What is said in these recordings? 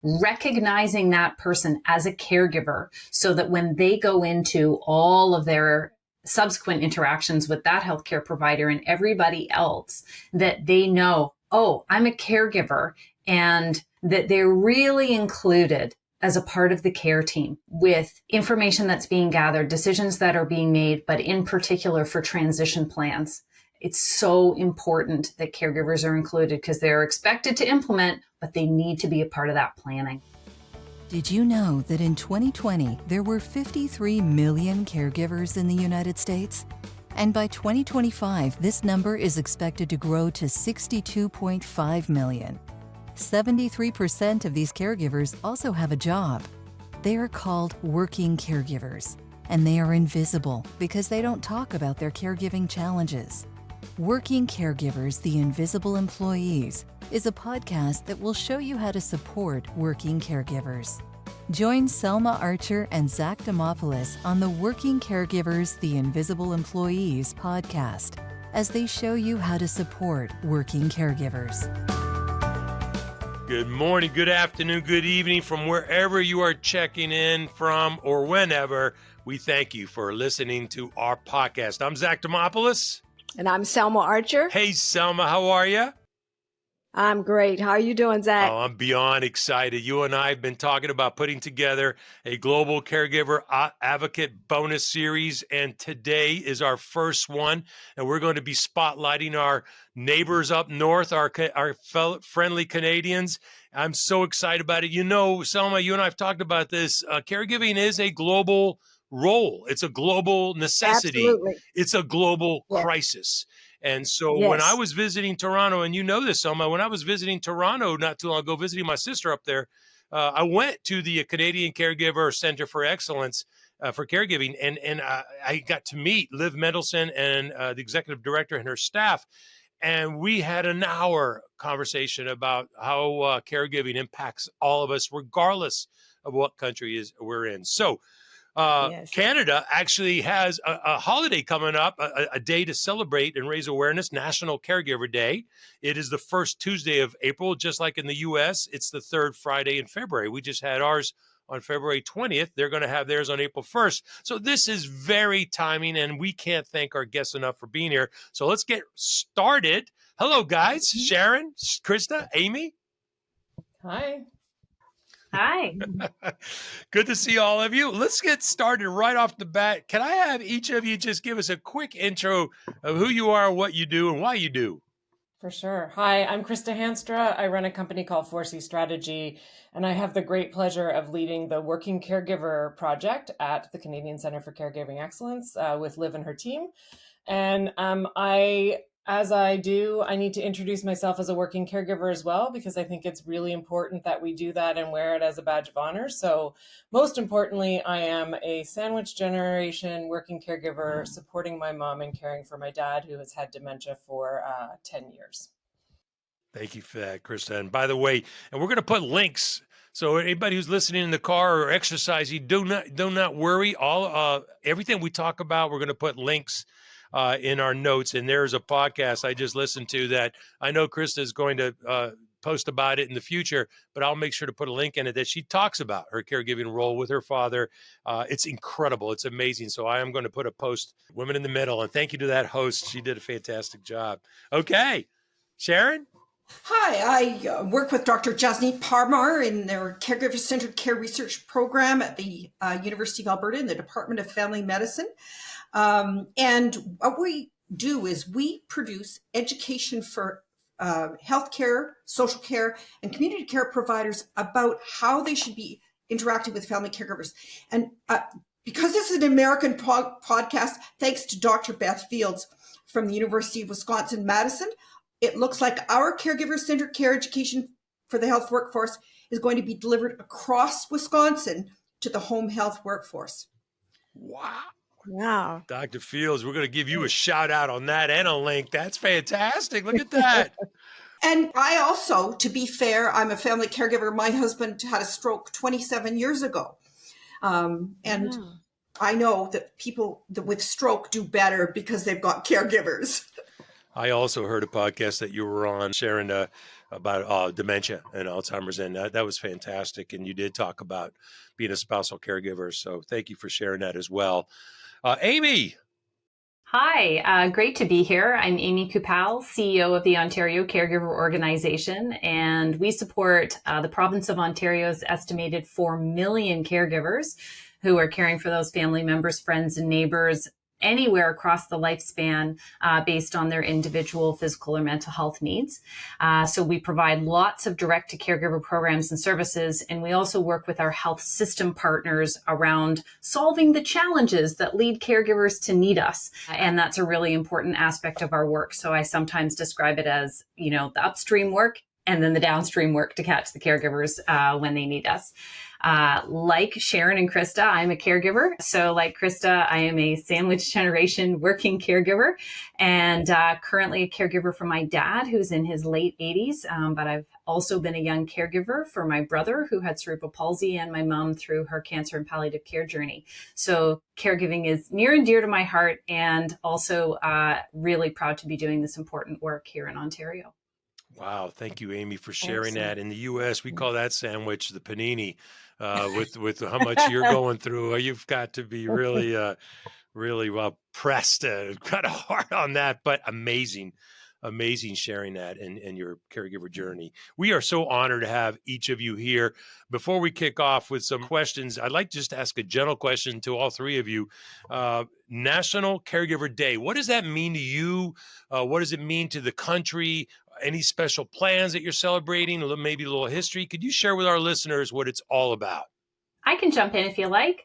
recognizing that person as a caregiver so that when they go into all of their subsequent interactions with that healthcare provider and everybody else, that they know, oh, I'm a caregiver, and that they're really included as a part of the care team with information that's being gathered, decisions that are being made, but in particular for transition plans. It's so important that caregivers are included because they're expected to implement, but they need to be a part of that planning. Did you know that in 2020, there were 53 million caregivers in the United States? And by 2025, this number is expected to grow to 62.5 million. 73% of these caregivers also have a job. They are called working caregivers, and they are invisible because they don't talk about their caregiving challenges. Working Caregivers, the Invisible Employees, is a podcast that will show you how to support working caregivers. Join Selma Archer and Zach Demopoulos on the Working Caregivers, the Invisible Employees podcast as they show you how to support working caregivers. Good morning, good afternoon, good evening from wherever you are checking in from or whenever. We thank you for listening to our podcast. I'm Zach Demopoulos. And I'm Selma Archer. Hey, Selma, how are you? I'm great. How are you doing, Zach? Oh, I'm beyond excited. You and I have been talking about putting together a Global Caregiver Advocate bonus series, and today is our first one, and we're going to be spotlighting our neighbors up north, our friendly Canadians. I'm so excited about it. You know, Selma, you and I have talked about this. Caregiving is a global role. It's a global necessity. Absolutely. It's a global crisis. And so when I was visiting Toronto, and you know this, Selma, when I was visiting Toronto not too long ago, visiting my sister up there, I went to the Canadian Caregiver Center for Excellence for Caregiving, and I got to meet Liv Mendelson and the executive director and her staff, and we had an hour conversation about how caregiving impacts all of us, regardless of what country we're in. So Canada actually has a holiday coming up, a day to celebrate and raise awareness, National Caregiver Day. It is the first Tuesday of April, just like in the U.S. It's the third Friday in February. We just had ours on February 20th. They're going to have theirs on April 1st. So this is very timing, and we can't thank our guests enough for being here. So let's get started. Hello, guys. Sharon, Krista, Amy. Hi. Hi. Good to see all of you. Let's get started right off the bat. Can I have each of you just give us a quick intro of who you are, what you do, and why you do? For sure. Hi, I'm Krista Haanstra. I run a company called 4C Strategy, and I have the great pleasure of leading the Working Caregiver Project at the Canadian Centre for Caregiving Excellence with Liv and her team. And as I do, I need to introduce myself as a working caregiver as well, because I think it's really important that we do that and wear it as a badge of honor. So most importantly, I am a sandwich generation working caregiver supporting my mom and caring for my dad, who has had dementia for 10 years. Thank you for that, Krista. And by the way, and we're going to put links. So anybody who's listening in the car or exercising, do not worry. Everything we talk about, we're going to put links in our notes. And there's a podcast I just listened to that I know Krista is going to post about it in the future, but I'll make sure to put a link in it that she talks about her caregiving role with her father. It's incredible. It's amazing. So I am going to put a post, Women in the Middle, and thank you to that host. She did a fantastic job. Okay. Sharon? Hi, I work with Dr. Jasneet Parmar in their Caregiver-Centered Care Research Program at the University of Alberta in the Department of Family Medicine. And what we do is we produce education for healthcare, social care, and community care providers about how they should be interacting with family caregivers. And because this is an American podcast, thanks to Dr. Beth Fields from the University of Wisconsin-Madison, it looks like our caregiver-centered care education for the health workforce is going to be delivered across Wisconsin to the home health workforce. Wow. Dr. Fields, we're going to give you a shout out on that and a link. That's fantastic. Look at that. And I also, to be fair, I'm a family caregiver. My husband had a stroke 27 years ago. I know that people with stroke do better because they've got caregivers. I also heard a podcast that you were on, Sharon, about dementia and Alzheimer's, and that was fantastic. And you did talk about being a spousal caregiver, so thank you for sharing that as well. Amy. Hi, great to be here. I'm Amy Coupal, CEO of the Ontario Caregiver Organization, and we support the province of Ontario's estimated 4 million caregivers who are caring for those family members, friends, and neighbors anywhere across the lifespan based on their individual physical or mental health needs. So we provide lots of direct to caregiver programs and services, and we also work with our health system partners around solving the challenges that lead caregivers to need us. And that's a really important aspect of our work. So I sometimes describe it as, the upstream work and then the downstream work to catch the caregivers when they need us. Like Sharon and Krista, I'm a caregiver. So like Krista, I am a sandwich generation working caregiver and currently a caregiver for my dad, who's in his late 80s. But I've also been a young caregiver for my brother who had cerebral palsy and my mom through her cancer and palliative care journey. So caregiving is near and dear to my heart, and also really proud to be doing this important work here in Ontario. Wow. Thank you, Amy, for sharing that. In the U.S., we call that sandwich the panini. With how much you're going through, you've got to be really well pressed, kind of hard on that, but amazing sharing that and your caregiver journey. We are so honored to have each of you here. Before we kick off with some questions, I'd like to just ask a general question to all three of you. National Caregiver Day, what does that mean to you? What does it mean to the country? Any special plans that you're celebrating? Maybe a little history? Could you share with our listeners what it's all about? I can jump in if you like.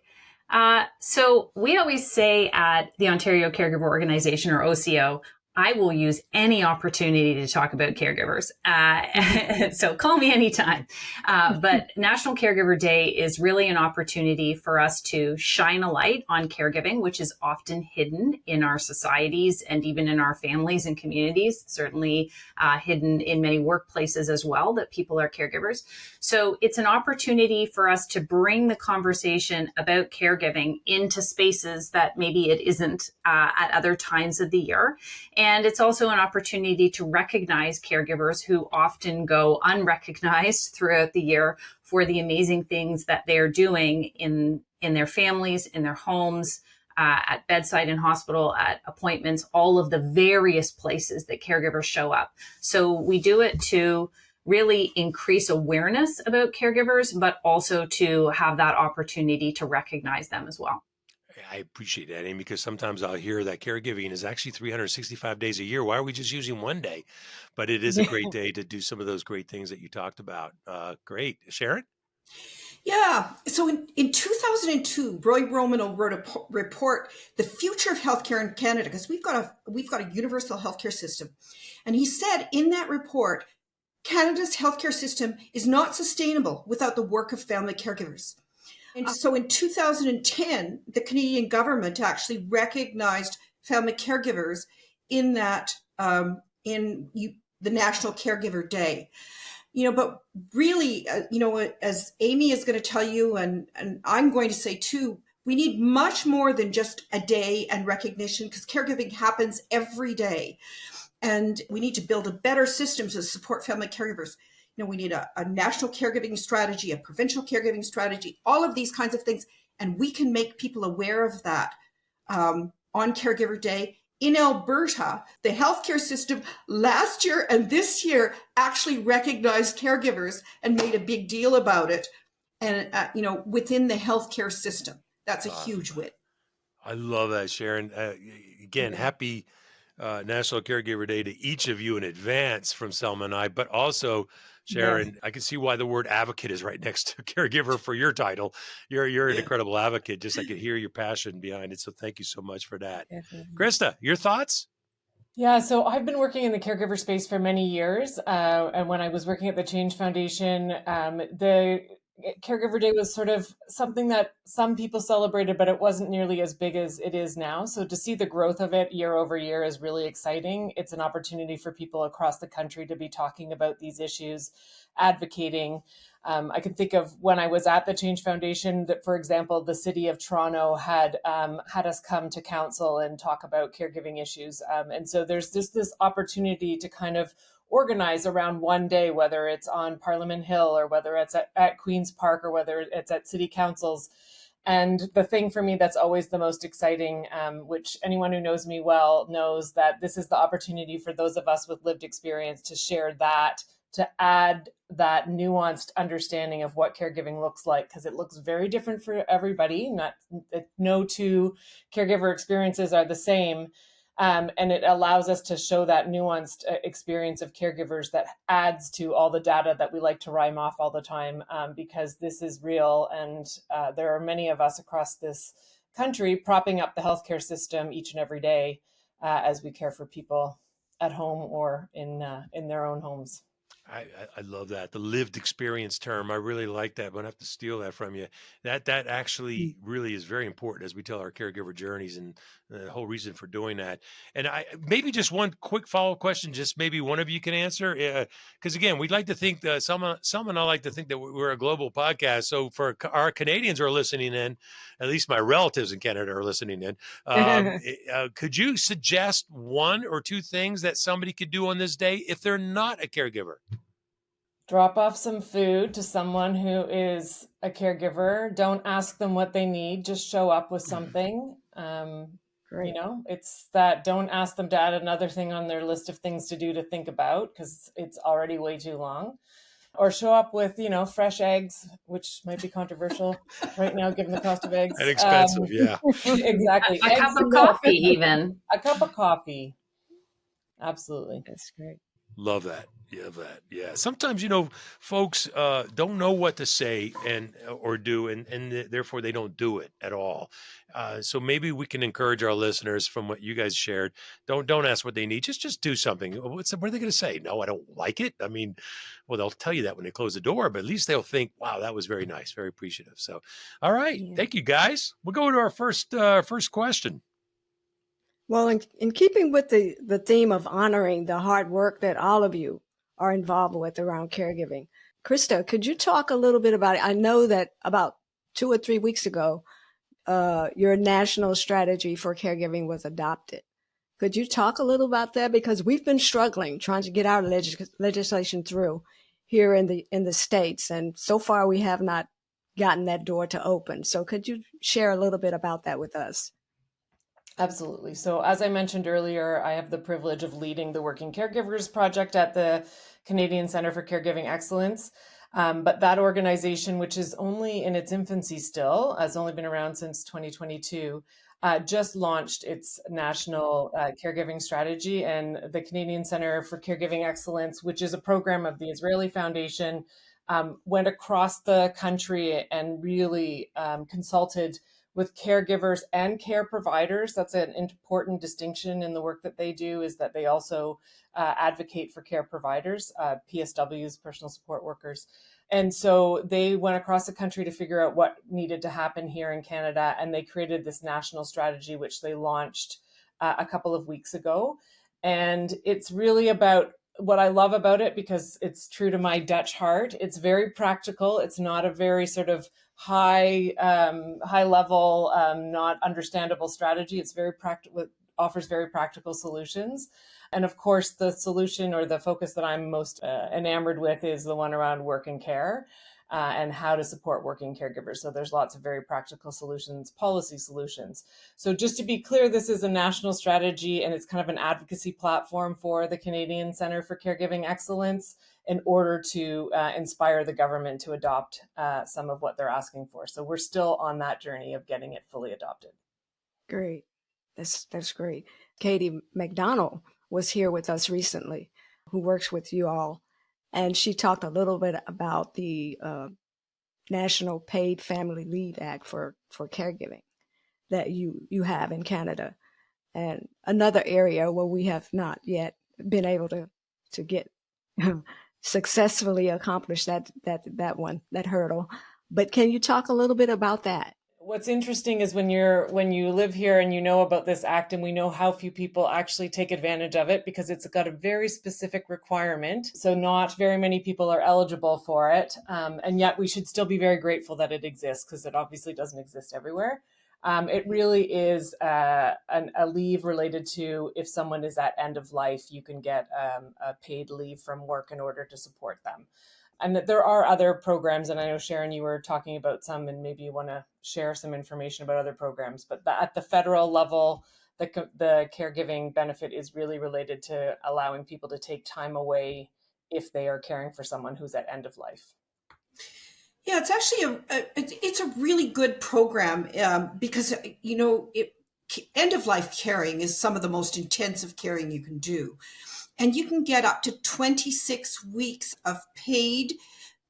So we always say at the Ontario Caregiver Organization, or OCO, I will use any opportunity to talk about caregivers. So call me anytime. But National Caregiver Day is really an opportunity for us to shine a light on caregiving, which is often hidden in our societies and even in our families and communities, certainly hidden in many workplaces as well, that people are caregivers. So it's an opportunity for us to bring the conversation about caregiving into spaces that maybe it isn't at other times of the year. And it's also an opportunity to recognize caregivers who often go unrecognized throughout the year for the amazing things that they're doing in their families, in their homes, at bedside and hospital, at appointments, all of the various places that caregivers show up. So we do it to really increase awareness about caregivers, but also to have that opportunity to recognize them as well. I appreciate that, Amy, because sometimes I'll hear that caregiving is actually 365 days a year. Why are we just using one day? But it is a great day to do some of those great things that you talked about. Great. Sharon? Yeah. So in 2002, Roy Romano wrote a report, The Future of Healthcare in Canada, because we've got a universal healthcare system. And he said in that report, Canada's healthcare system is not sustainable without the work of family caregivers. And so in 2010, the Canadian government actually recognized family caregivers in that, the National Caregiver Day. But really, as Amy is going to tell you, and I'm going to say too, we need much more than just a day and recognition, because caregiving happens every day. And we need to build a better system to support family caregivers. We need a national caregiving strategy, a provincial caregiving strategy, all of these kinds of things. And we can make people aware of that on Caregiver Day. In Alberta, the healthcare system last year and this year actually recognized caregivers and made a big deal about it. And, within the healthcare system, that's a huge win. I love that, Sharon. Again, happy National Caregiver Day to each of you in advance from Selma and I, but also Sharon, yes. I can see why the word advocate is right next to caregiver for your title. You're an incredible advocate. Just I could hear your passion behind it. So thank you so much for that. Krista, your thoughts? Yeah, so I've been working in the caregiver space for many years. And when I was working at the Change Foundation, the Caregiver Day was sort of something that some people celebrated, but it wasn't nearly as big as it is now. So to see the growth of it year over year is really exciting. It's an opportunity for people across the country to be talking about these issues, advocating. I can think of when I was at the Change Foundation that, for example, the city of Toronto had us come to council and talk about caregiving issues. And so there's just this opportunity to kind of organize around one day, whether it's on Parliament Hill or whether it's at Queen's Park or whether it's at city councils. And the thing for me that's always the most exciting, which anyone who knows me well knows, that this is the opportunity for those of us with lived experience to share that, to add that nuanced understanding of what caregiving looks like, because it looks very different for everybody. No two caregiver experiences are the same. And it allows us to show that nuanced experience of caregivers that adds to all the data that we like to rhyme off all the time, because this is real. And there are many of us across this country propping up the healthcare system each and every day as we care for people at home or in their own homes. I love that. The lived experience term. I really like that. I'm gonna have to steal that from you. That actually really is very important as we tell our caregiver journeys, and the whole reason for doing that. And I maybe just one quick follow-up question, just maybe one of you can answer. Because again, we'd like to think that some and I like to think that we're a global podcast. So for our Canadians who are listening in, at least my relatives in Canada are listening in. Could you suggest one or two things that somebody could do on this day if they're not a caregiver? Drop off some food to someone who is a caregiver. Don't ask them what they need. Just show up with something. It's that, don't ask them to add another thing on their list of things to do, to think about, because it's already way too long. Or show up with, fresh eggs, which might be controversial right now, given the cost of eggs. And expensive, yeah. Exactly. A cup of coffee, even. A cup of coffee. Absolutely. That's great. Love that. Yeah. Sometimes, folks don't know what to say or do, and therefore they don't do it at all. So maybe we can encourage our listeners from what you guys shared. Don't ask what they need. Just do something. What are they going to say? No, I don't like it. I mean, well, they'll tell you that when they close the door, but at least they'll think, wow, that was very nice, very appreciative. So, all right. Yeah. Thank you, guys. We'll go to our first question. Well, in keeping with the theme of honoring the hard work that all of you are involved with around caregiving, Krista, could you talk a little bit about it? I know that about 2 or 3 weeks ago, your national strategy for caregiving was adopted. Could you talk a little about that? Because we've been struggling trying to get our legislation through here in the States, and so far we have not gotten that door to open. So could you share a little bit about that with us? Absolutely. So as I mentioned earlier, I have the privilege of leading the Working Caregivers Project at the Canadian Centre for Caregiving Excellence. But that organization, which is only in its infancy still, has only been around since 2022, just launched its National Caregiving Strategy. And the Canadian Centre for Caregiving Excellence, which is a program of the Israeli Foundation, went across the country and really consulted with caregivers and care providers. That's an important distinction in the work that they do, is that they also advocate for care providers, PSWs, personal support workers. And so they went across the country to figure out what needed to happen here in Canada. And they created this national strategy, which they launched a couple of weeks ago. And it's really about, what I love about it, because it's true to my Dutch heart, it's very practical. It's not a very sort of high level, not understandable strategy. It's very practical, offers very practical solutions. And of course, the solution or the focus that I'm most enamored with is the one around work and care and how to support working caregivers. So there's lots of very practical solutions, policy solutions. So just to be clear, this is a national strategy, and it's kind of an advocacy platform for the Canadian Centre for Caregiving Excellence in order to inspire the government to adopt some of what they're asking for. So we're still on that journey of getting it fully adopted. Great. That's great. Katie McDonald was here with us recently, who works with you all. And she talked a little bit about the National Paid Family Leave Act for caregiving that you have in Canada. And another area where we have not yet been able to get successfully accomplish that hurdle. But can you talk a little bit about that? What's interesting is when you live here and you know about this act, and we know how few people actually take advantage of it because it's got a very specific requirement. So not very many people are eligible for it. And yet we should still be very grateful that it exists, because it obviously doesn't exist everywhere. It really is a leave related to if someone is at end of life, you can get a paid leave from work in order to support them. And that there are other programs, and I know, Sharon, you were talking about some, and maybe you want to share some information about other programs, but at the federal level, the caregiving benefit is really related to allowing people to take time away if they are caring for someone who's at end of life. Yeah, it's actually it's a really good program because, end of life caring is some of the most intensive caring you can do. And you can get up to 26 weeks of paid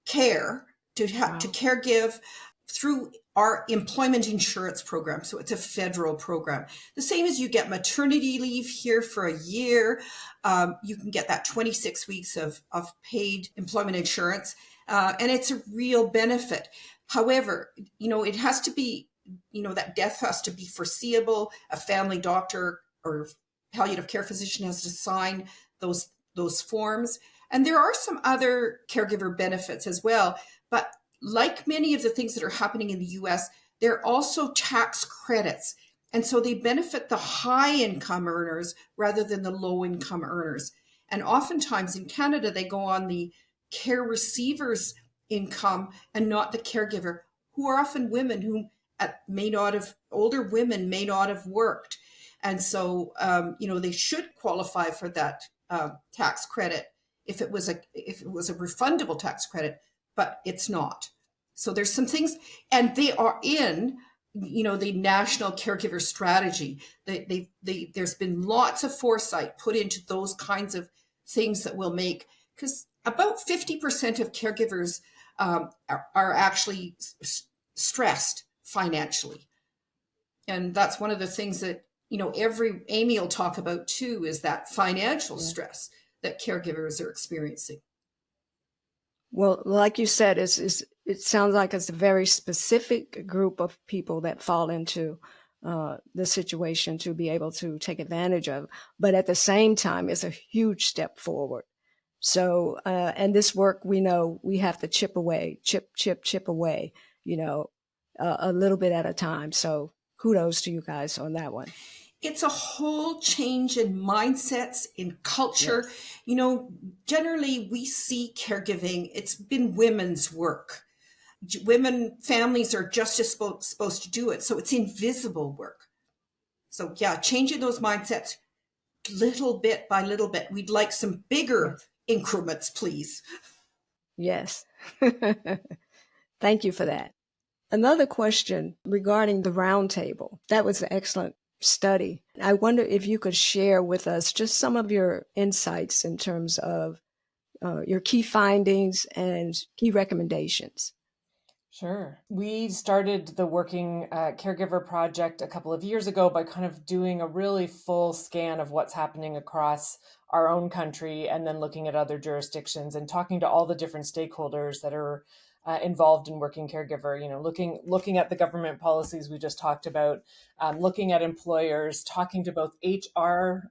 care to caregive through our employment insurance program. So it's a federal program. The same as you get maternity leave here for a year. You can get that 26 weeks of paid employment insurance. And it's a real benefit. However, it has to be, that death has to be foreseeable. A family doctor or palliative care physician has to sign those forms. And there are some other caregiver benefits as well. But like many of the things that are happening in the US, there are also tax credits. And so they benefit the high income earners rather than the low income earners. And oftentimes in Canada, they go on the care receiver's income and not the caregiver, who are often women who older women may not have worked. And so, they should qualify for that tax credit if it was a refundable tax credit, but it's not. So there's some things, and they are in, the National Caregiver Strategy. There's been lots of foresight put into those kinds of things that will make, because about 50% of caregivers are actually stressed financially. And that's one of the things that, Amy will talk about too, is that financial stress that caregivers are experiencing. Well, like you said, it sounds like it's a very specific group of people that fall into the situation to be able to take advantage of. But at the same time, it's a huge step forward. So, and this work, we know we have to chip away, chip away, a little bit at a time. So kudos to you guys on that one. It's a whole change in mindsets, in culture. Yes. Generally we see caregiving, it's been women's work. Women, families are just supposed to do it. So it's invisible work. So yeah, changing those mindsets little bit by little bit. We'd like some bigger increments, please. Yes. Thank you for that. Another question regarding the roundtable. That was an excellent study. I wonder if you could share with us just some of your insights in terms of your key findings and key recommendations. Sure. We started the Working Caregiver Project a couple of years ago by kind of doing a really full scan of what's happening across our own country and then looking at other jurisdictions and talking to all the different stakeholders that are involved in working caregiver, looking at the government policies we just talked about, looking at employers, talking to both HR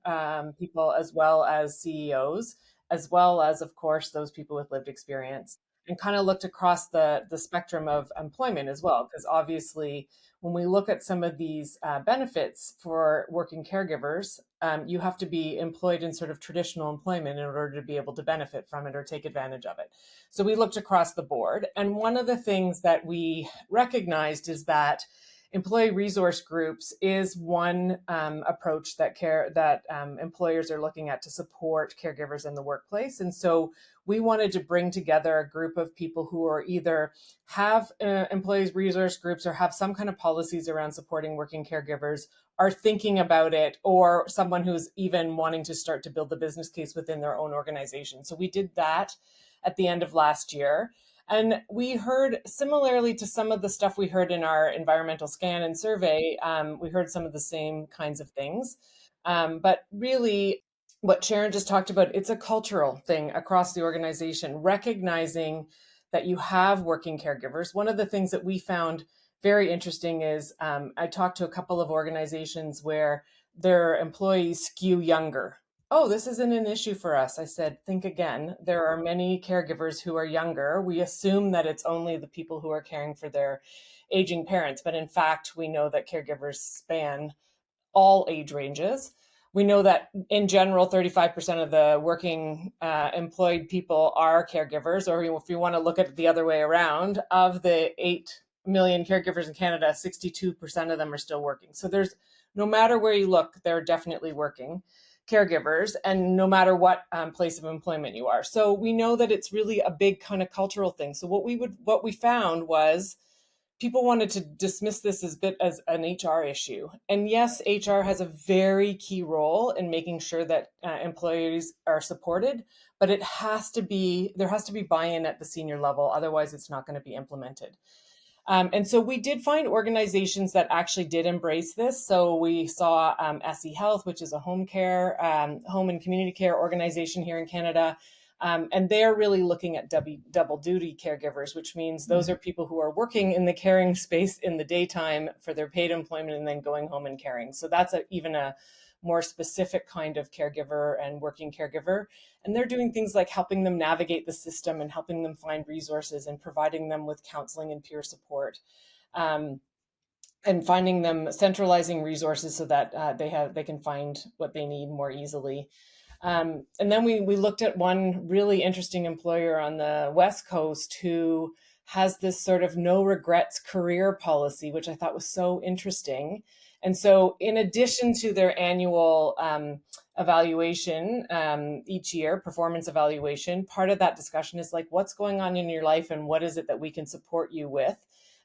people as well as CEOs, as well as, of course, those people with lived experience, and kind of looked across the spectrum of employment as well. Because obviously, when we look at some of these benefits for working caregivers, you have to be employed in sort of traditional employment in order to be able to benefit from it or take advantage of it. So we looked across the board. And one of the things that we recognized is that employee resource groups is one approach that employers are looking at to support caregivers in the workplace. And so we wanted to bring together a group of people who are either have employees resource groups or have some kind of policies around supporting working caregivers, are thinking about it, or someone who's even wanting to start to build the business case within their own organization. So we did that at the end of last year. And we heard, similarly to some of the stuff we heard in our environmental scan and survey, we heard some of the same kinds of things. But really, what Sharon just talked about, it's a cultural thing across the organization, recognizing that you have working caregivers. One of the things that we found very interesting is I talked to a couple of organizations where their employees skew younger. oh, this isn't an issue for us. I said, think again. There are many caregivers who are younger. We assume that it's only the people who are caring for their aging parents, but in fact, we know that caregivers span all age ranges. We know that in general, 35% of the working employed people are caregivers, or if you want to look at it the other way around, of the 8 million caregivers in Canada, 62% of them are still working. So there's, no matter where you look, they're definitely working caregivers, and no matter what place of employment you are. So we know that it's really a big kind of cultural thing. So what we found was people wanted to dismiss this as an HR issue. And yes, HR has a very key role in making sure that employees are supported, but there has to be buy-in at the senior level. Otherwise, it's not going to be implemented. And so we did find organizations that actually did embrace this. So we saw SE Health, which is a home and community care organization here in Canada. And they're really looking at double duty caregivers, which means those are people who are working in the caring space in the daytime for their paid employment and then going home and caring. So that's even a more specific kind of caregiver and working caregiver. And they're doing things like helping them navigate the system and helping them find resources and providing them with counseling and peer support. And finding them, centralizing resources so that they can find what they need more easily. And then we looked at one really interesting employer on the West Coast who has this sort of no regrets career policy, which I thought was so interesting. And so in addition to their annual evaluation each year, performance evaluation, part of that discussion is like, what's going on in your life and what is it that we can support you with?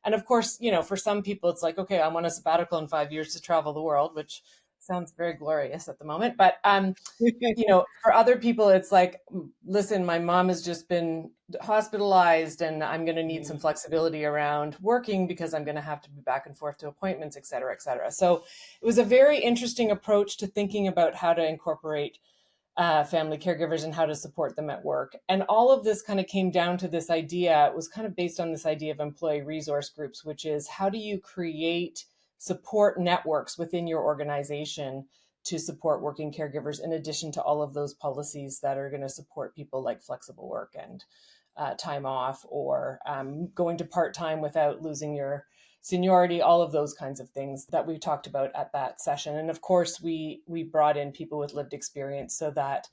And of course, for some people, it's like, okay, I'm on a sabbatical in 5 years to travel the world, which sounds very glorious at the moment. But, for other people, it's like, listen, my mom has just been hospitalized and I'm going to need some flexibility around working because I'm going to have to be back and forth to appointments, et cetera, et cetera. So it was a very interesting approach to thinking about how to incorporate family caregivers and how to support them at work. And all of this kind of came down to this idea. It was kind of based on this idea of employee resource groups, which is how do you create support networks within your organization to support working caregivers, in addition to all of those policies that are going to support people like flexible work and time off, or going to part-time without losing your seniority, all of those kinds of things that we talked about at that session. And of course, we brought in people with lived experience so that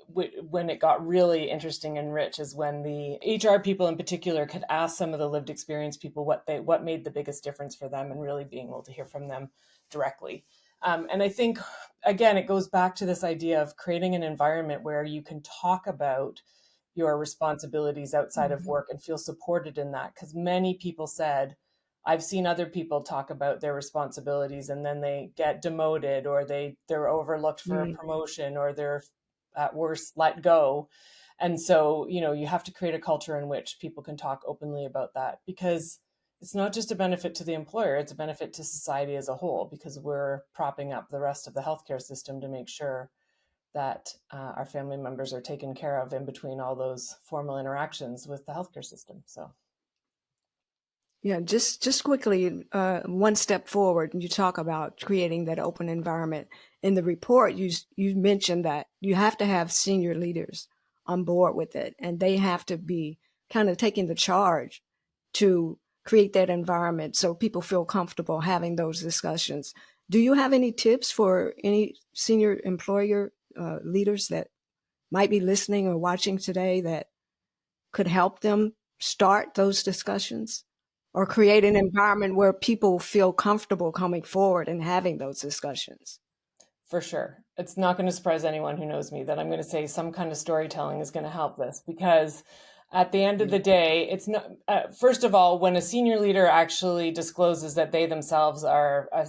when it got really interesting and rich is when the HR people in particular could ask some of the lived experience people what made the biggest difference for them, and really being able to hear from them directly. And I think, again, it goes back to this idea of creating an environment where you can talk about your responsibilities outside of work and feel supported in that. Because many people said, I've seen other people talk about their responsibilities and then they get demoted, or they're overlooked for a promotion, or they're at worst let go. And so, you have to create a culture in which people can talk openly about that, because it's not just a benefit to the employer, it's a benefit to society as a whole, because we're propping up the rest of the healthcare system to make sure that our family members are taken care of in between all those formal interactions with the healthcare system. So. Yeah, just quickly, one step forward, you talk about creating that open environment. In the report, you mentioned that you have to have senior leaders on board with it, and they have to be kind of taking the charge to create that environment so people feel comfortable having those discussions. Do you have any tips for any senior employer leaders that might be listening or watching today that could help them start those discussions, or create an environment where people feel comfortable coming forward and having those discussions? For sure. It's not going to surprise anyone who knows me that I'm going to say some kind of storytelling is going to help this, because at the end of the day, it's not, first of all, when a senior leader actually discloses that they themselves are a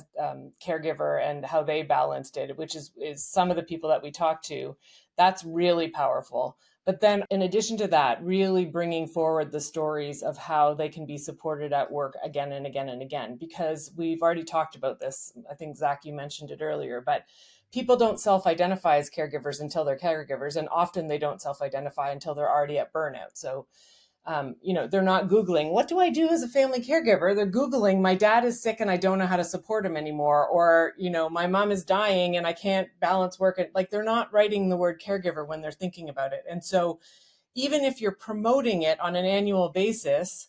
caregiver and how they balanced it, which is some of the people that we talk to, that's really powerful. But then in addition to that, really bringing forward the stories of how they can be supported at work again and again and again, because we've already talked about this. I think, Zach, you mentioned it earlier, but people don't self-identify as caregivers until they're caregivers, and often they don't self-identify until they're already at burnout. So They're not Googling, what do I do as a family caregiver? They're Googling, my dad is sick and I don't know how to support him anymore. Or, my mom is dying and I can't balance work. Like, they're not writing the word caregiver when they're thinking about it. And so even if you're promoting it on an annual basis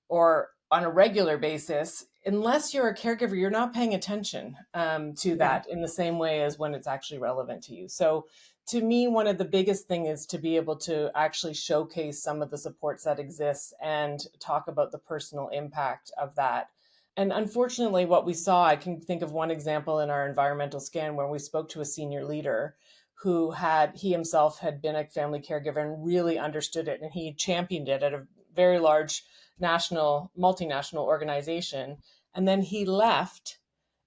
or on a regular basis, unless you're a caregiver, you're not paying attention to that in the same way as when it's actually relevant to you. So to me, one of the biggest things is to be able to actually showcase some of the supports that exist and talk about the personal impact of that. And unfortunately, what we saw, I can think of one example in our environmental scan where we spoke to a senior leader who he himself had been a family caregiver and really understood it. And he championed it at a very large multinational organization. And then he left,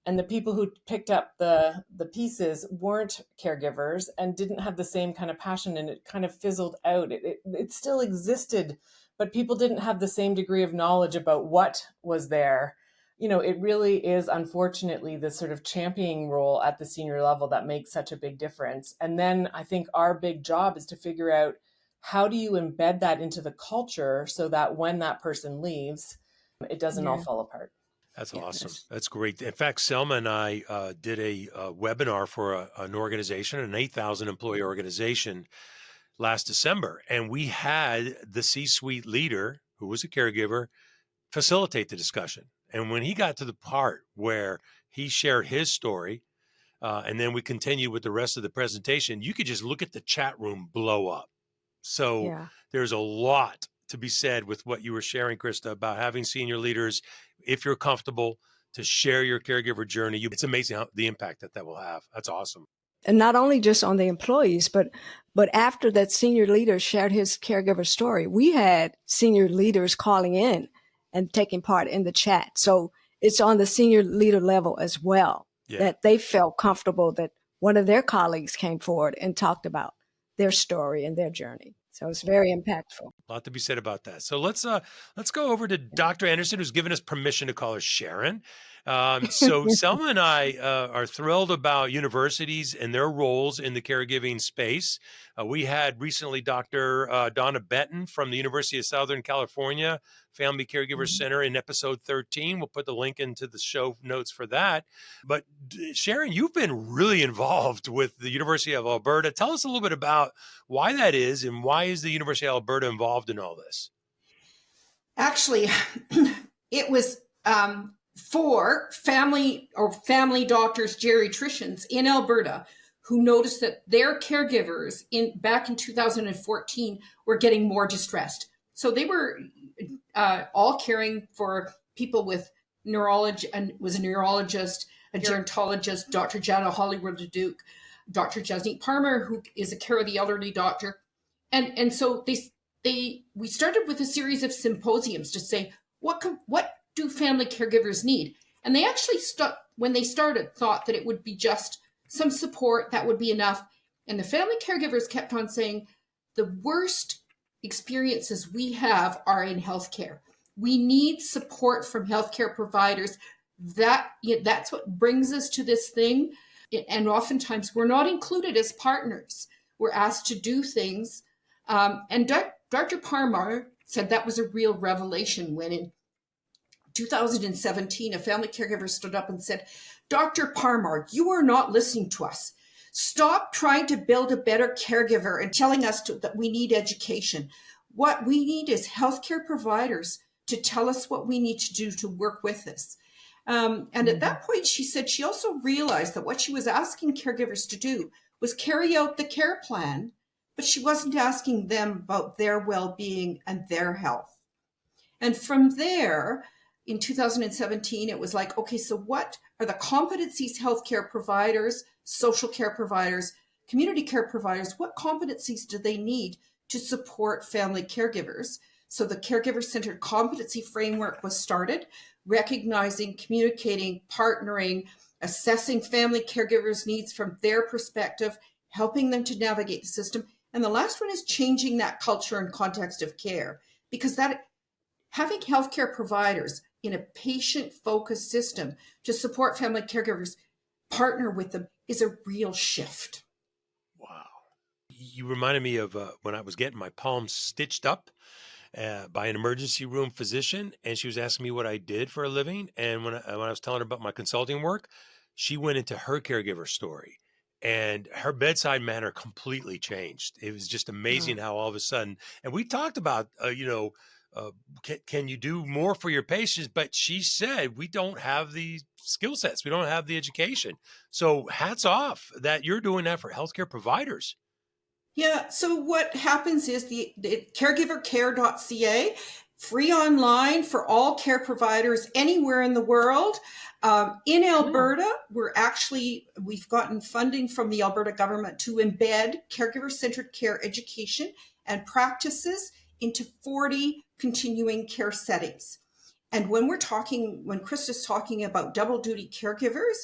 and the people who picked up the pieces weren't caregivers and didn't have the same kind of passion, and it kind of fizzled out. It still existed, but people didn't have the same degree of knowledge about what was there. It really is, unfortunately, this sort of championing role at the senior level that makes such a big difference. And then I think our big job is to figure out, how do you embed that into the culture so that when that person leaves, it doesn't all fall apart? That's awesome. That's great. In fact, Selma and I did a webinar for an organization, an 8,000 employee organization last December. And we had the C-suite leader, who was a caregiver, facilitate the discussion. And when he got to the part where he shared his story, and then we continued with the rest of the presentation, you could just look at the chat room blow up. So there's a lot to be said with what you were sharing, Krista, about having senior leaders, if you're comfortable, to share your caregiver journey. It's amazing the impact that will have. That's awesome. And not only just on the employees, but after that senior leader shared his caregiver story, we had senior leaders calling in and taking part in the chat. So it's on the senior leader level as well, that they felt comfortable that one of their colleagues came forward and talked about their story and their journey. So it's very impactful. A lot to be said about that. So let's go over to Dr. Anderson, who's given us permission to call her Sharon. So Selma and I are thrilled about universities and their roles in the caregiving space. We had recently Dr. Donna Benton from the University of Southern California Family Caregiver Center in episode 13. We'll put the link into the show notes for that. But Sharon, you've been really involved with the University of Alberta. Tell us a little bit about why that is, and why is the University of Alberta involved in all this? Actually, it was for family doctors, geriatricians in Alberta, who noticed that their caregivers back in 2014 were getting more distressed. So they were all caring for people with neurology, and was a neurologist, a gerontologist, Dr. Jana Hollywood Duke, Dr. Jasneet Parmar, who is a care of the elderly doctor. And so we started with a series of symposiums to say, what do family caregivers need? And they actually when they started, thought that it would be just some support, that would be enough. And the family caregivers kept on saying, the worst experiences we have are in healthcare. We need support from healthcare providers. That's what brings us to this thing. And oftentimes we're not included as partners. We're asked to do things. And Dr. Parmar said that was a real revelation when in 2017, a family caregiver stood up and said, Dr. Parmar, you are not listening to us. Stop trying to build a better caregiver and telling us that we need education. What we need is healthcare providers to tell us what we need to do to work with this. And at that point, she said she also realized that what she was asking caregivers to do was carry out the care plan, but she wasn't asking them about their well-being and their health. And from there, in 2017, it was like, okay, so what are the competencies healthcare providers, social care providers, community care providers, what competencies do they need to support family caregivers? So the caregiver-centered competency framework was started, recognizing, communicating, partnering, assessing family caregivers' needs from their perspective, helping them to navigate the system. And the last one is changing that culture and context of care, because that having healthcare providers in a patient-focused system to support family caregivers, partner with them, is a real shift. Wow. You reminded me of when I was getting my palms stitched up by an emergency room physician, and she was asking me what I did for a living. And when I was telling her about my consulting work, she went into her caregiver story, and her bedside manner completely changed. It was just amazing how all of a sudden, and we talked about, can you do more for your patients? But she said, we don't have the skill sets. We don't have the education. So hats off that you're doing that for healthcare providers. Yeah. So what happens is the caregivercare.ca, free online for all care providers anywhere in the world. In Alberta, we've gotten funding from the Alberta government to embed caregiver-centered care education and practices into 40 continuing care settings. And when Krista's talking about double duty caregivers,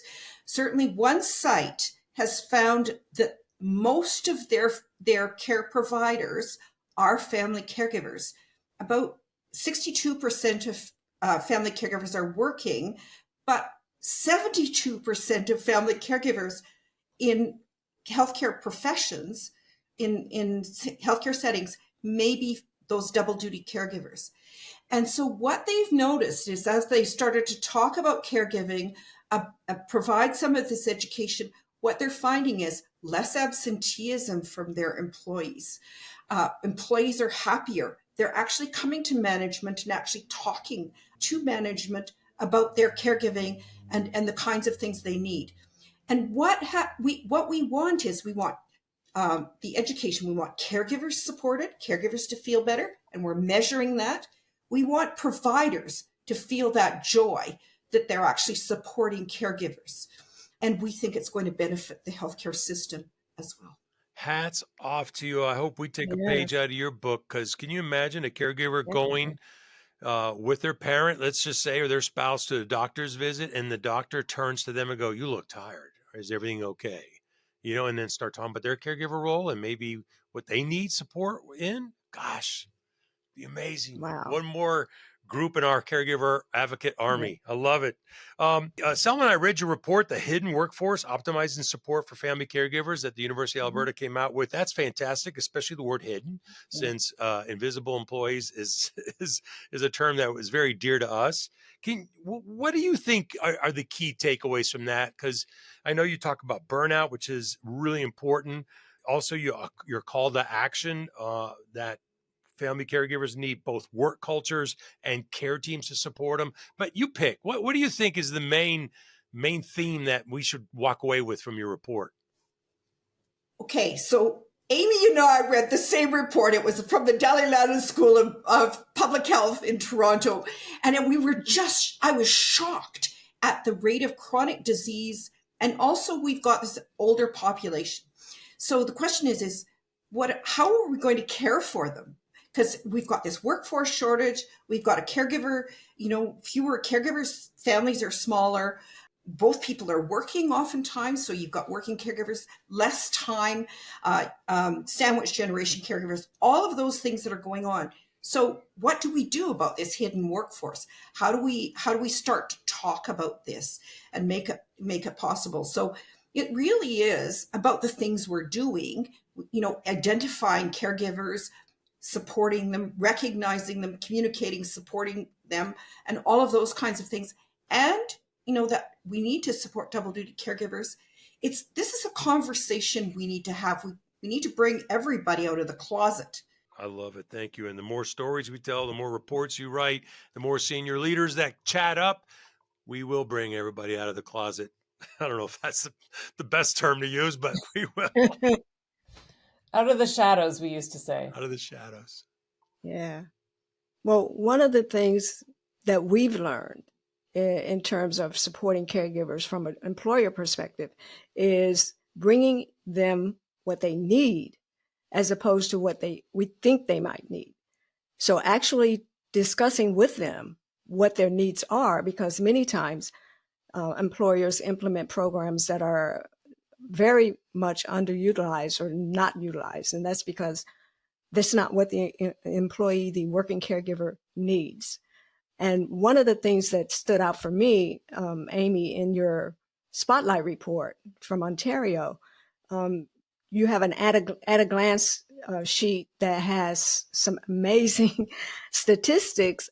certainly one site has found that most of their care providers are family caregivers. About 62% of family caregivers are working, but 72% of family caregivers in healthcare professions, in healthcare settings, may be those double duty caregivers. And so what they've noticed is, as they started to talk about caregiving, provide some of this education, what they're finding is less absenteeism from their employees. Employees are happier. They're actually coming to management and actually talking to management about their caregiving and the kinds of things they need. And what we want is the education. We want caregivers supported, caregivers to feel better, and we're measuring that. We want providers to feel that joy that they're actually supporting caregivers. And we think it's going to benefit the healthcare system as well. Hats off to you. I hope we take a page out of your book, because can you imagine a caregiver going with their parent, let's just say, or their spouse to a doctor's visit, and the doctor turns to them and go, "You look tired. Is everything okay?" And then start talking about their caregiver role and maybe what they need support in. Gosh, be amazing. Wow. One more group in our caregiver advocate army. I love it. Selma and I read your report, The Hidden Workforce, Optimizing Support for Family Caregivers, that the University of Alberta came out with. That's fantastic, especially the word hidden, since invisible employees is a term that was very dear to us. What do you think are the key takeaways from that? Because I know you talk about burnout, which is really important. Also, your call to action that family caregivers need both work cultures and care teams to support them. But you pick. What do you think is the main theme that we should walk away with from your report? Okay, so Amy, I read the same report. It was from the Dali School of Public Health in Toronto. And I was shocked at the rate of chronic disease. And also we've got this older population. So the question is how are we going to care for them? Because we've got this workforce shortage. We've got a caregiver, fewer caregivers, families are smaller. Both people are working oftentimes. So you've got working caregivers, less time, sandwich generation caregivers, all of those things that are going on. So what do we do about this hidden workforce? How do we start to talk about this and make it possible? So it really is about the things we're doing, identifying caregivers, supporting them, recognizing them, communicating, supporting them, and all of those kinds of things. And, that we need to support double duty caregivers. This is a conversation we need to have. We need to bring everybody out of the closet. I love it. Thank you. And the more stories we tell, the more reports you write, the more senior leaders that chat up, we will bring everybody out of the closet. I don't know if that's the best term to use, but we will. Out of the shadows, we used to say. Out of the shadows. Yeah. Well, one of the things that we've learned in terms of supporting caregivers from an employer perspective is bringing them what they need as opposed to what we think they might need. So actually discussing with them what their needs are, because many times employers implement programs that are very much underutilized or not utilized. And that's because that's not what the employee, the working caregiver needs. And one of the things that stood out for me, Amy, in your spotlight report from Ontario, you have an at a glance sheet that has some amazing statistics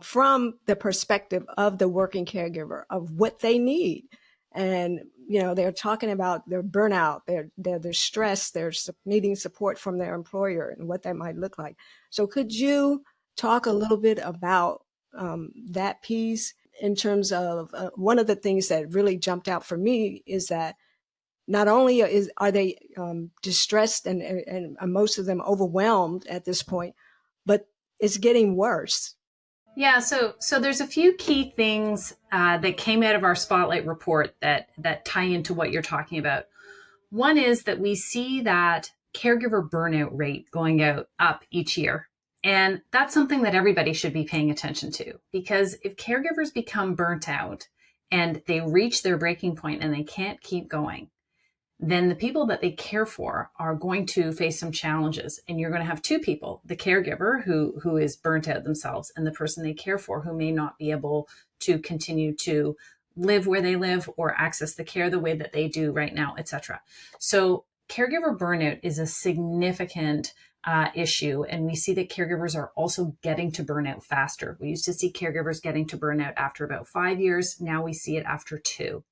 from the perspective of the working caregiver of what they need. And, they're talking about their burnout, their stress, their needing support from their employer and what that might look like. So could you talk a little bit about that piece in terms of one of the things that really jumped out for me is that not only are they distressed and most of them overwhelmed at this point, but it's getting worse. Yeah, so there's a few key things that came out of our Spotlight report that tie into what you're talking about. One is that we see that caregiver burnout rate going up each year. And that's something that everybody should be paying attention to, because if caregivers become burnt out and they reach their breaking point and they can't keep going, then the people that they care for are going to face some challenges. And you're going to have two people, the caregiver who is burnt out themselves and the person they care for who may not be able to continue to live where they live or access the care the way that they do right now, etc. So caregiver burnout is a significant issue. And we see that caregivers are also getting to burnout faster. We used to see caregivers getting to burnout after about 5 years. Now we see it after 2.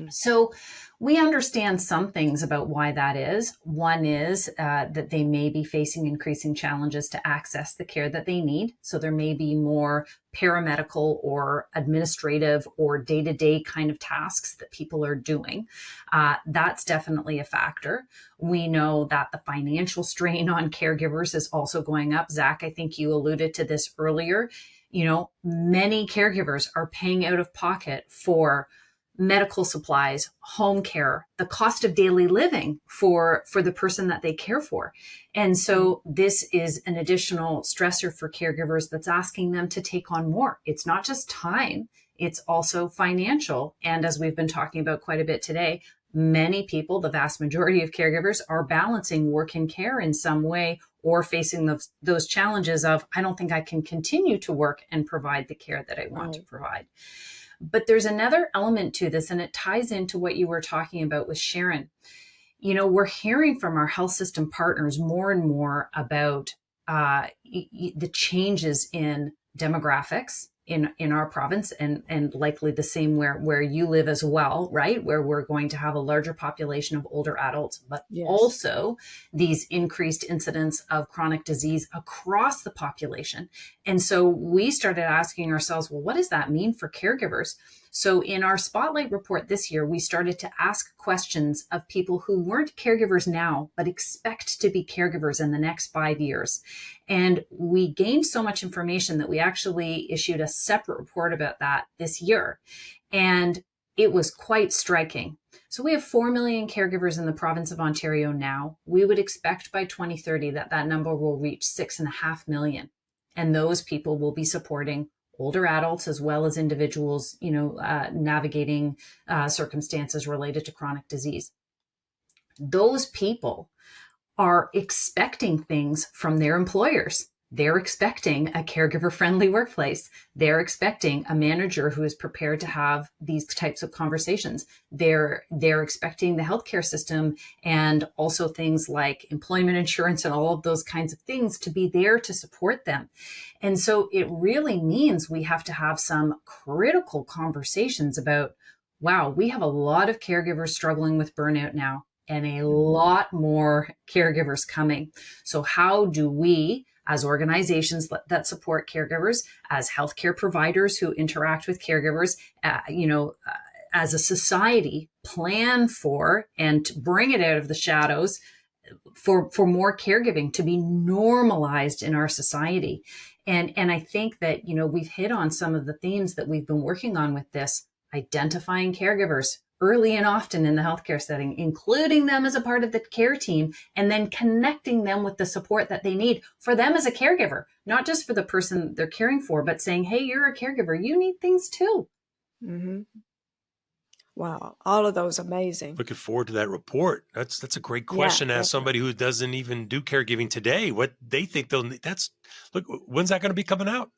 So we understand some things about why that is. One is that they may be facing increasing challenges to access the care that they need. So there may be more paramedical or administrative or day-to-day kind of tasks that people are doing. That's definitely a factor. We know that the financial strain on caregivers is also going up. Zach, I think you alluded to this earlier. Many caregivers are paying out of pocket for medical supplies, home care, the cost of daily living for the person that they care for. And so this is an additional stressor for caregivers that's asking them to take on more. It's not just time, it's also financial. And as we've been talking about quite a bit today, many people, the vast majority of caregivers, are balancing work and care in some way or facing those challenges of, I don't think I can continue to work and provide the care that I want to provide. But there's another element to this, and it ties into what you were talking about with Sharon. We're hearing from our health system partners more and more about the changes in demographics in our province and likely the same where you live as well, right? Where we're going to have a larger population of older adults, but also these increased incidents of chronic disease across the population. And so we started asking ourselves, well, what does that mean for caregivers? So in our Spotlight report this year, we started to ask questions of people who weren't caregivers now, but expect to be caregivers in the next 5 years. And we gained so much information that we actually issued a separate report about that this year. And it was quite striking. So we have 4 million caregivers in the province of Ontario now. We would expect by 2030 that number will reach 6.5 million. And those people will be supporting older adults as well as individuals, navigating circumstances related to chronic disease. Those people are expecting things from their employers. They're expecting a caregiver-friendly workplace. They're expecting a manager who is prepared to have these types of conversations. They're expecting the healthcare system and also things like employment insurance and all of those kinds of things to be there to support them. And so it really means we have to have some critical conversations about, wow, we have a lot of caregivers struggling with burnout now and a lot more caregivers coming. So how do we, as organizations that support caregivers, as healthcare providers who interact with caregivers, as a society, plan for and bring it out of the shadows for more caregiving to be normalized in our society. And I think that, we've hit on some of the themes that we've been working on with this, identifying caregivers early and often in the healthcare setting, including them as a part of the care team, and then connecting them with the support that they need for them as a caregiver, not just for the person they're caring for, but saying, hey, you're a caregiver, you need things too. Mm-hmm. Wow, all of those amazing. Looking forward to that report. That's a great question. As somebody who doesn't even do caregiving today, what they think they'll need. Look, when's that going to be coming out?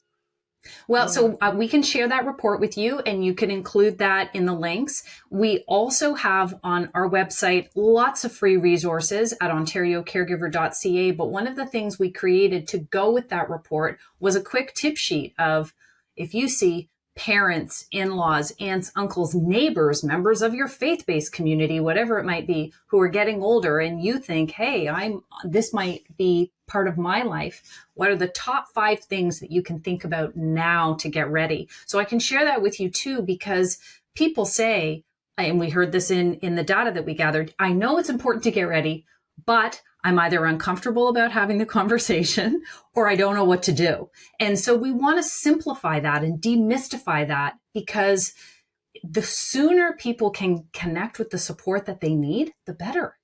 Well, Yeah. so we can share that report with you and you can include that in the links. We also have on our website lots of free resources at ontariocaregiver.ca. But one of the things we created to go with that report was a quick tip sheet of if you see parents, in-laws, aunts, uncles, neighbors, members of your faith-based community, whatever it might be, who are getting older and you think, hey, this might be part of my life. What are the top 5 things that you can think about now to get ready? So I can share that with you too, because people say, and we heard this in the data that we gathered, I know it's important to get ready, but I'm either uncomfortable about having the conversation or I don't know what to do. And so we want to simplify that and demystify that, because the sooner people can connect with the support that they need, the better.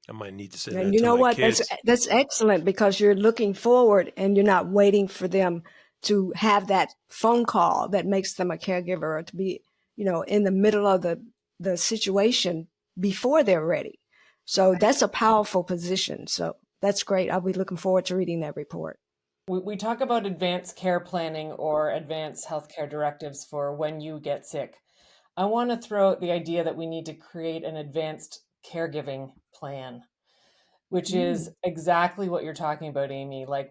I might need to say And that you to know my what? kids. That's excellent, because you're looking forward and you're not waiting for them to have that phone call that makes them a caregiver, or to be, in the middle of the situation before they're ready. So that's a powerful position. So that's great. I'll be looking forward to reading that report. We talk about advanced care planning or advanced healthcare directives for when you get sick. I want to throw out the idea that we need to create an advanced caregiving plan, which is exactly what you're talking about, Amy. Like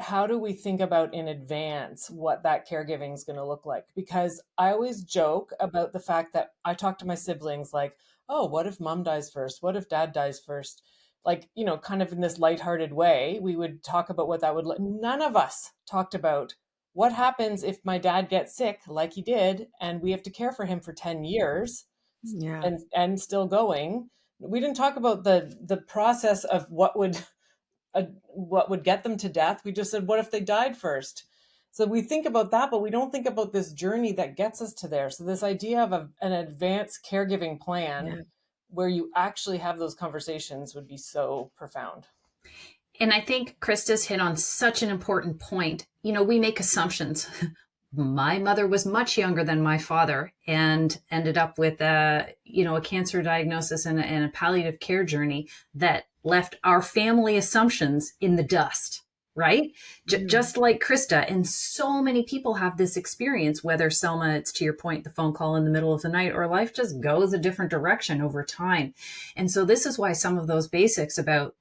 how do we think about in advance what that caregiving is going to look like? Because I always joke about the fact that I talk to my siblings like, oh, what if mom dies first? What if dad dies first? Like, kind of in this lighthearted way, we would talk about what that would look. None of us talked about what happens if my dad gets sick like he did, and we have to care for him for 10 years Yeah. and still going. We didn't talk about the process of what would get them to death. We just said, what if they died first? So we think about that, but we don't think about this journey that gets us to there. So this idea of an advanced caregiving plan where you actually have those conversations would be so profound. And I think Krista's hit on such an important point. We make assumptions. My mother was much younger than my father and ended up with a cancer diagnosis and a palliative care journey that left our family assumptions in the dust, right? Just like Krista. And so many people have this experience, whether, Selma, it's to your point, the phone call in the middle of the night, or life just goes a different direction over time. And so this is why some of those basics about,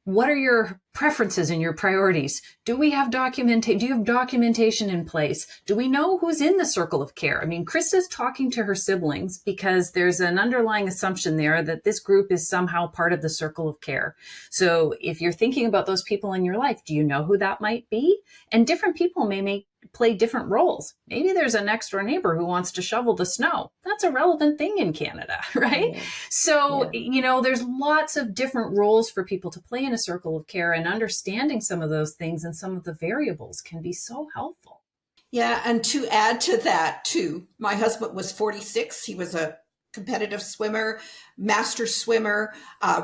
what are your preferences and your priorities? Do you have documentation in place? Do we know who's in the circle of care? I mean, Krista's talking to her siblings because there's an underlying assumption there that this group is somehow part of the circle of care. So if you're thinking about those people in your life, do you know who that might be? And different people may play different roles. Maybe there's a next door neighbor who wants to shovel the snow. That's a relevant thing in Canada, right? Yeah. So, there's lots of different roles for people to play in a circle of care, and understanding some of those things and some of the variables can be so helpful. Yeah. And to add to that too, my husband was 46. He was a competitive swimmer, master swimmer,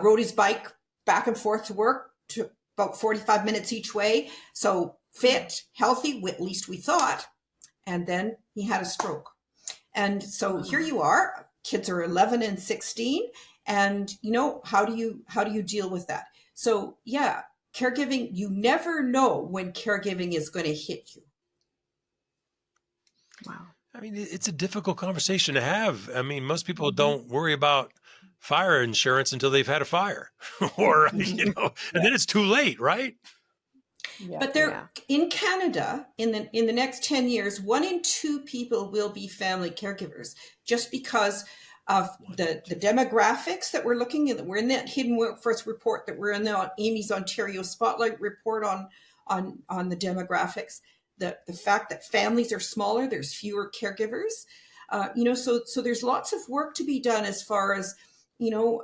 rode his bike back and forth to work to about 45 minutes each way. So fit, healthy, at least we thought. And then he had a stroke. And so here you are, kids are 11 and 16. And how do you deal with that? So caregiving, you never know when caregiving is going to hit you. Wow. I mean, it's a difficult conversation to have. I mean, most people don't worry about fire insurance until they've had a fire or, and then it's too late, right? Yeah, but in Canada, in the next 10 years, 1 in 2 people will be family caregivers, just because of the demographics that we're looking at. We're in that hidden workforce report, that we're in the Amy's Ontario Spotlight report on the demographics. The fact that families are smaller, there's fewer caregivers. So there's lots of work to be done as far as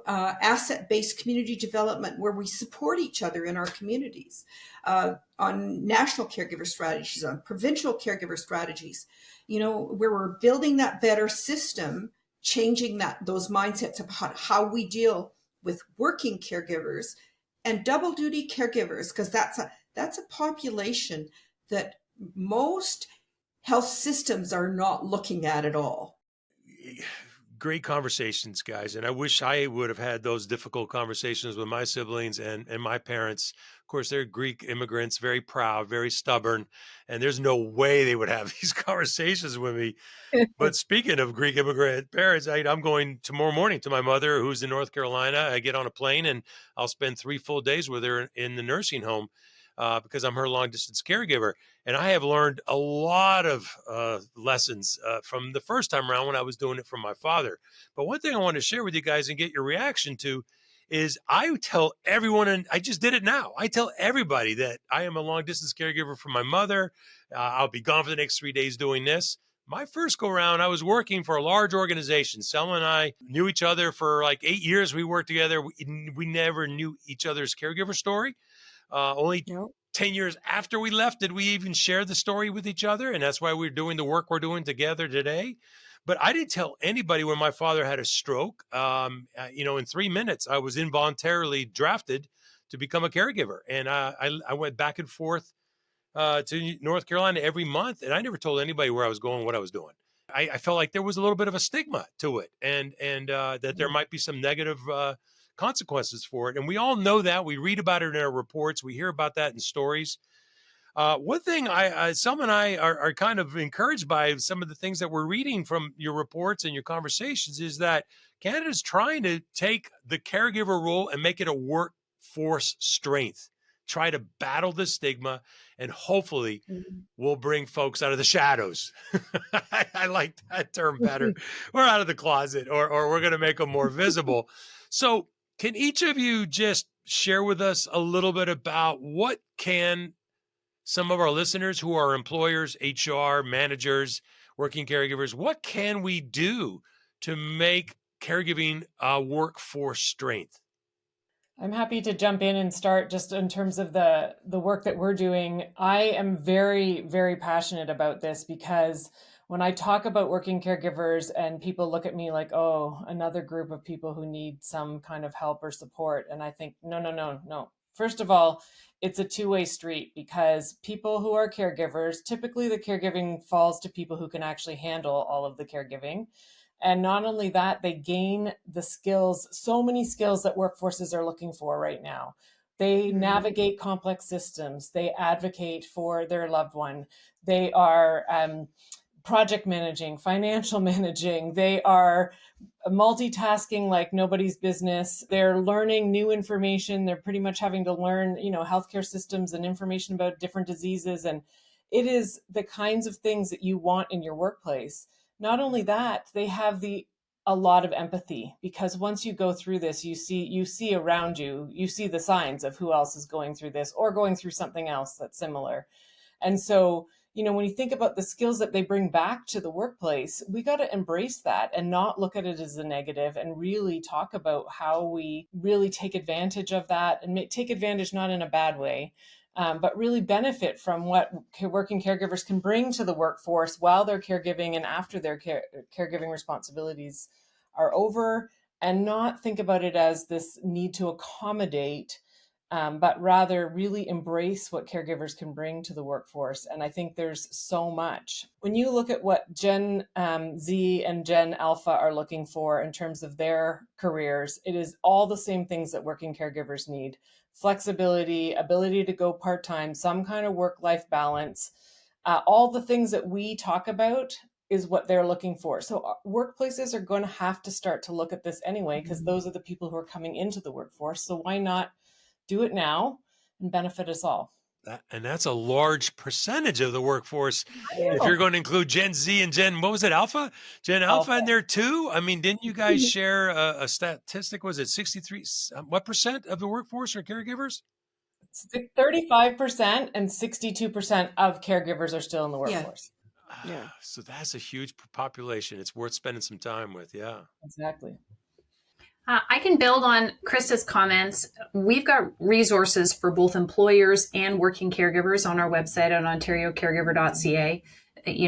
asset-based community development, where we support each other in our communities, on national caregiver strategies, on provincial caregiver strategies, where we're building that better system, changing those mindsets about how we deal with working caregivers and double duty caregivers, because that's a population that most health systems are not looking at all. great conversations, guys. And I wish I would have had those difficult conversations with my siblings and my parents. Of course, they're Greek immigrants, very proud, very stubborn, and there's no way they would have these conversations with me. But speaking of Greek immigrant parents, I'm going tomorrow morning to my mother, who's in North Carolina. I get on a plane and I'll spend 3 full days with her in the nursing home because I'm her long distance caregiver. And I have learned a lot of lessons from the first time around when I was doing it from my father. But one thing I want to share with you guys and get your reaction to is I tell everyone, and I just did it now, I tell everybody that I am a long distance caregiver for my mother. I'll be gone for the next 3 days doing this. My first go round, I was working for a large organization. Selma and I knew each other for like 8 years. We worked together. We never knew each other's caregiver story. Only 10 years after we left did we even share the story with each other. And that's why we're doing the work we're doing together today. But I didn't tell anybody when my father had a stroke. In 3 minutes, I was involuntarily drafted to become a caregiver. And I went back and forth to North Carolina every month. And I never told anybody where I was going, what I was doing. I felt like there was a little bit of a stigma to it and that there might be some negative consequences for it. And we all know that. We read about it in our reports. We hear about that in stories. One thing Selma and I are kind of encouraged by some of the things that we're reading from your reports and your conversations is that Canada's trying to take the caregiver role and make it a workforce strength. Try to battle the stigma, and hopefully we'll bring folks out of the shadows. I like that term better. We're out of the closet, or we're going to make them more visible. So can each of you just share with us a little bit about what can some of our listeners who are employers, HR, managers, working caregivers, what can we do to make caregiving a workforce strength? I'm happy to jump in and start just in terms of the work that we're doing. I am very, very passionate about this because when I talk about working caregivers and people look at me like, oh, another group of people who need some kind of help or support. And I think, no. First of all, it's a two-way street because people who are caregivers, typically the caregiving falls to people who can actually handle all of the caregiving. And not only that, they gain the skills, so many skills that workforces are looking for right now. They navigate complex systems. They advocate for their loved one. They are project managing, financial managing. They are multitasking like nobody's business. They're learning new information. They're pretty much having to learn, healthcare systems and information about different diseases. And it is the kinds of things that you want in your workplace. Not only that, they have a lot of empathy because once you go through this, you see around you, you see the signs of who else is going through this or going through something else that's similar. And so, when you think about the skills that they bring back to the workplace, we got to embrace that and not look at it as a negative and really talk about how we really take advantage of that and take advantage not in a bad way, but really benefit from what working caregivers can bring to the workforce while they're caregiving and after their caregiving responsibilities are over, and not think about it as this need to accommodate, but rather really embrace what caregivers can bring to the workforce. And I think there's so much. When you look at what Gen Z and Gen Alpha are looking for in terms of their careers, it is all the same things that working caregivers need. Flexibility, ability to go part-time, some kind of work-life balance, all the things that we talk about is what they're looking for. So workplaces are going to have to start to look at this anyway, because those are the people who are coming into the workforce. So why not do it now and benefit us all? And that's a large percentage of the workforce. If you're going to include Gen Z and what was it, Alpha? Gen Alpha in there too? I mean, didn't you guys share a statistic? Was it 63? What percent of the workforce are caregivers? 35% and 62% of caregivers are still in the workforce. Yeah. So that's a huge population. It's worth spending some time with. Yeah. Exactly. I can build on Krista's comments. We've got resources for both employers and working caregivers on our website at ontariocaregiver.ca,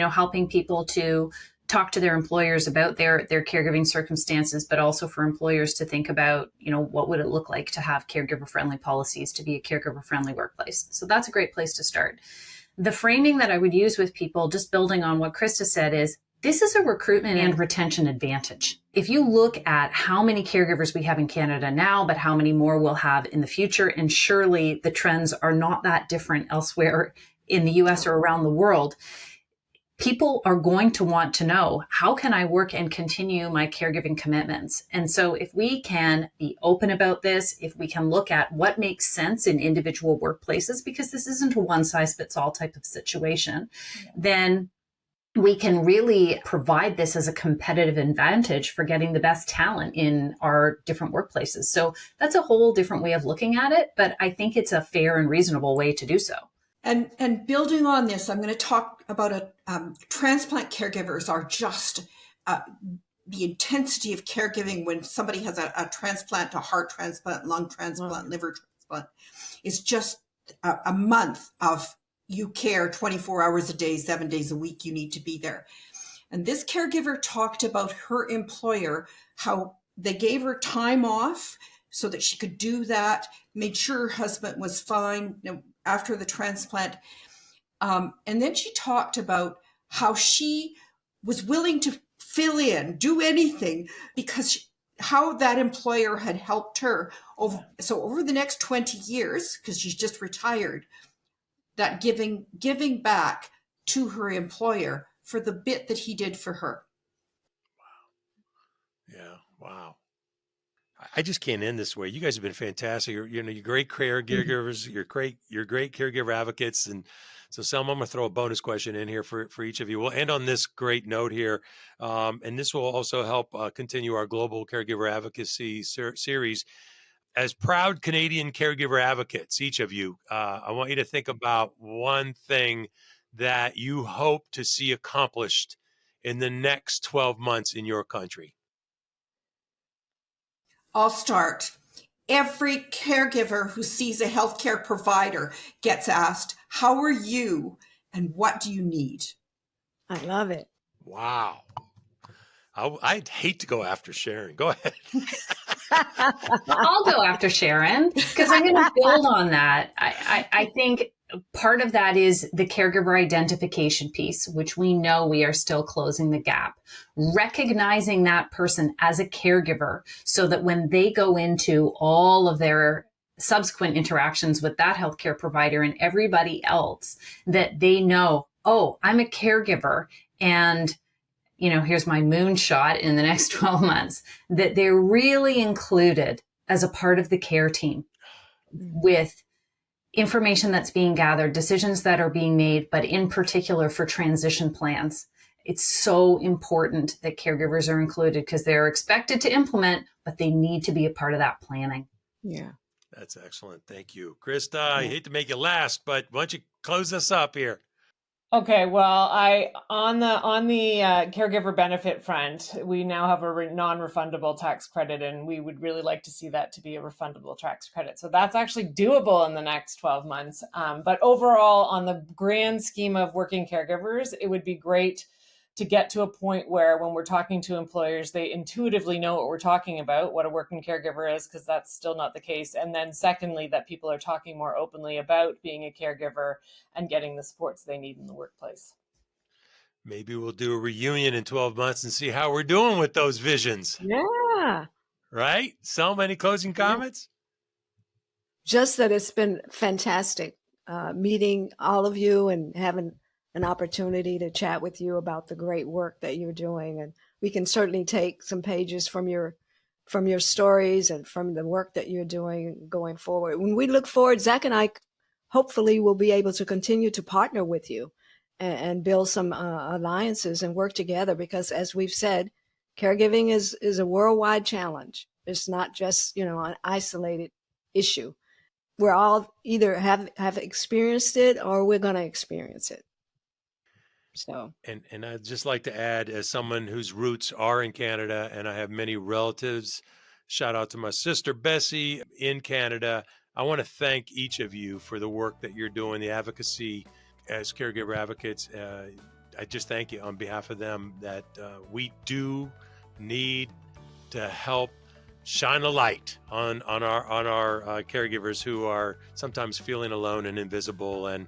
helping people to talk to their employers about their caregiving circumstances, but also for employers to think about, what would it look like to have caregiver-friendly policies to be a caregiver-friendly workplace. So that's a great place to start. The framing that I would use with people, just building on what Krista said, is this is a recruitment and retention advantage. if you look at how many caregivers we have in Canada now, but how many more we'll have in the future, and surely the trends are not that different elsewhere in the US or around the world, people are going to want to know, how can I work and continue my caregiving commitments? And so if we can be open about this, if we can look at what makes sense in individual workplaces, because this isn't a one size fits all type of situation, then we can really provide this as a competitive advantage for getting the best talent in our different workplaces. So that's a whole different way of looking at it, but I think it's a fair and reasonable way to do so. And building on this, I'm going to talk about transplant caregivers are just the intensity of caregiving when somebody has a transplant, a heart transplant, lung transplant, liver transplant, is just a month of you care 24 hours a day, 7 days a week, you need to be there. And this caregiver talked about her employer, how they gave her time off so that she could do that, made sure her husband was fine after the transplant. And then she talked about how she was willing to fill in, do anything, because how that employer had helped her. Over the next 20 years, because she's just retired, that giving back to her employer for the bit that he did for her. Wow. Yeah. Wow. I just can't end this way. You guys have been fantastic. You're great caregivers. You're great caregiver advocates. And so, Selma, I'm going to throw a bonus question in here for each of you. We'll end on this great note here. And this will also help continue our Global Caregiver Advocacy Series. As proud Canadian caregiver advocates, each of you, I want you to think about one thing that you hope to see accomplished in the next 12 months in your country. I'll start. Every caregiver who sees a healthcare provider gets asked, how are you and what do you need? I love it. Wow. I'd hate to go after Sharon. Go ahead. I'll go after Sharon because I'm going to build on that. I think part of that is the caregiver identification piece, which we know we are still closing the gap. Recognizing that person as a caregiver so that when they go into all of their subsequent interactions with that healthcare provider and everybody else, that they know, oh, I'm a caregiver, and here's my moonshot in the next 12 months, that they're really included as a part of the care team with information that's being gathered, decisions that are being made, but in particular for transition plans. It's so important that caregivers are included because they're expected to implement, but they need to be a part of that planning. Yeah. That's excellent. Thank you. Krista, I hate to make you last, but why don't you close us up here? Okay, well, on the caregiver benefit front, we now have a non-refundable tax credit, and we would really like to see that to be a refundable tax credit. So that's actually doable in the next 12 months. But overall, on the grand scheme of working caregivers, it would be great to get to a point where when we're talking to employers, they intuitively know what we're talking about, what a working caregiver is, because that's still not the case. And then secondly, that people are talking more openly about being a caregiver and getting the supports they need in the workplace. Maybe we'll do a reunion in 12 months and see how we're doing with those visions. Yeah. Right? So many closing comments? Just that it's been fantastic meeting all of you and having an opportunity to chat with you about the great work that you're doing. And we can certainly take some pages from your stories and from the work that you're doing going forward. When we look forward, Zach and I hopefully will be able to continue to partner with you and build some alliances and work together, because as we've said, caregiving is a worldwide challenge. It's not just, an isolated issue. We're all either have experienced it or we're going to experience it. So, and I'd just like to add, as someone whose roots are in Canada, and I have many relatives, shout out to my sister Bessie in Canada. I want to thank each of you for the work that you're doing, the advocacy as caregiver advocates. I just thank you on behalf of them that we do need to help shine a light on our caregivers who are sometimes feeling alone and invisible and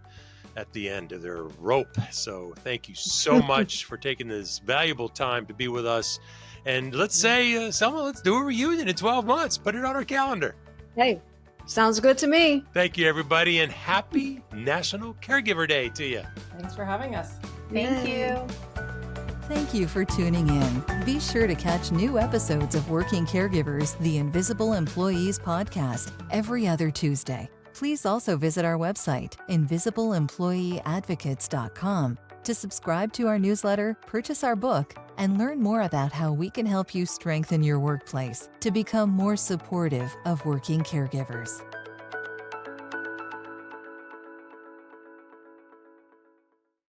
at the end of their rope. So thank you so much for taking this valuable time to be with us. And let's say, Selma, let's do a reunion in 12 months. Put it on our calendar. Hey, sounds good to me. Thank you, everybody, and happy National Caregiver Day to you. Thanks for having us. Thank you. Thank you for tuning in. Be sure to catch new episodes of Working Caregivers, the Invisible Employees podcast, every other Tuesday. Please also visit our website, invisibleemployeeadvocates.com, to subscribe to our newsletter, purchase our book, and learn more about how we can help you strengthen your workplace to become more supportive of working caregivers.